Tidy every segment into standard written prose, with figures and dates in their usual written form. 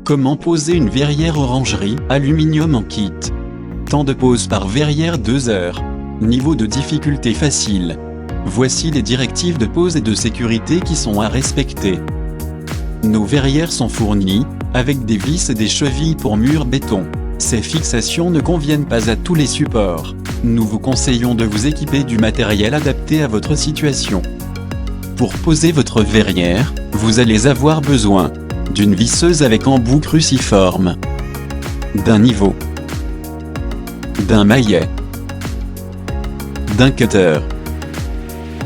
Comment poser une verrière orangerie aluminium en kit? Temps de pose par verrière 2 heures. Niveau de difficulté facile. Voici les directives de pose et de sécurité qui sont à respecter. Nos verrières sont fournies avec des vis et des chevilles pour murs béton. Ces fixations ne conviennent pas à tous les supports. Nous vous conseillons de vous équiper du matériel adapté à votre situation. Pour poser votre verrière, vous allez avoir besoin d'une visseuse avec embout cruciforme, d'un niveau, d'un maillet, d'un cutter.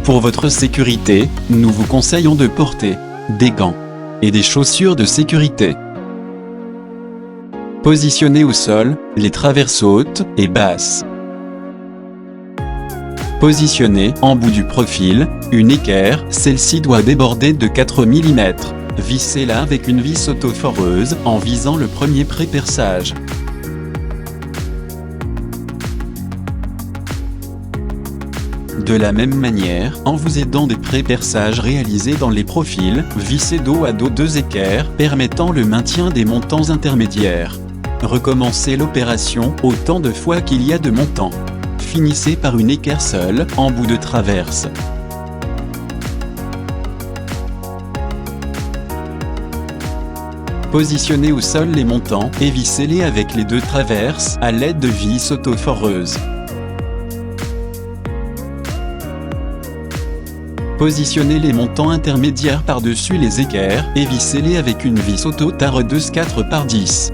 Pour votre sécurité, nous vous conseillons de porter des gants et des chaussures de sécurité. Positionnez au sol les traverses hautes et basses. Positionnez en bout du profil une équerre, celle-ci doit déborder de 4 mm. Vissez-la avec une vis autoforeuse en visant le premier pré-perçage. De la même manière, en vous aidant des pré-perçages réalisés dans les profils, vissez dos à dos 2 équerres permettant le maintien des montants intermédiaires. Recommencez l'opération autant de fois qu'il y a de montants. Finissez par une équerre seule, en bout de traverse. Positionnez au sol les montants et vissez-les avec les 2 traverses à l'aide de vis autoforeuses. Positionnez les montants intermédiaires par-dessus les équerres et vissez-les avec une vis auto-taredeuse 4x10.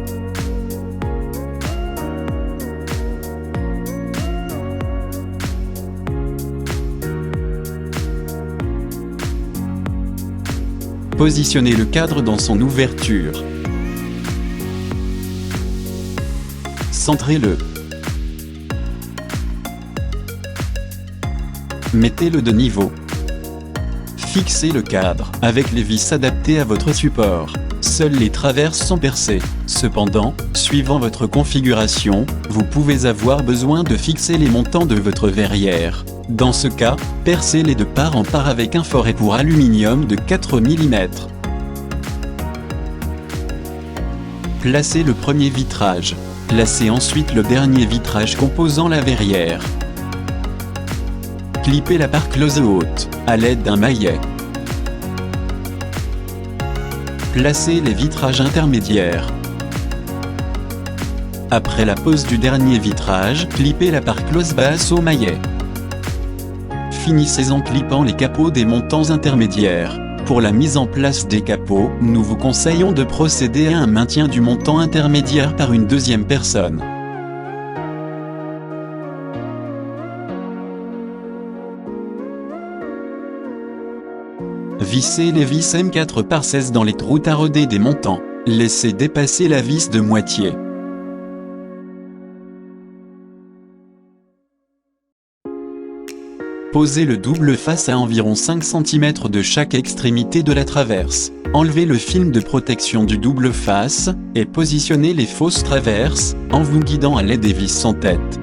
Positionnez le cadre dans son ouverture. Centrez-le. Mettez-le de niveau. Fixez le cadre avec les vis adaptées à votre support. Seules les traverses sont percées. Cependant, suivant votre configuration, vous pouvez avoir besoin de fixer les montants de votre verrière. Dans ce cas, percez-les de part en part avec un foret pour aluminium de 4 mm. Placez le premier vitrage. Placez ensuite le dernier vitrage composant la verrière. Clipez la part close haute à l'aide d'un maillet. Placez les vitrages intermédiaires. Après la pose du dernier vitrage, clipez la part close basse au maillet. Finissez en clipant les capots des montants intermédiaires. Pour la mise en place des capots, nous vous conseillons de procéder à un maintien du montant intermédiaire par une deuxième personne. Vissez les vis M4x16 dans les trous taraudés des montants. Laissez dépasser la vis de moitié. Posez le double face à environ 5 cm de chaque extrémité de la traverse. Enlevez le film de protection du double face, et positionnez les fausses traverses, en vous guidant à l'aide des vis sans tête.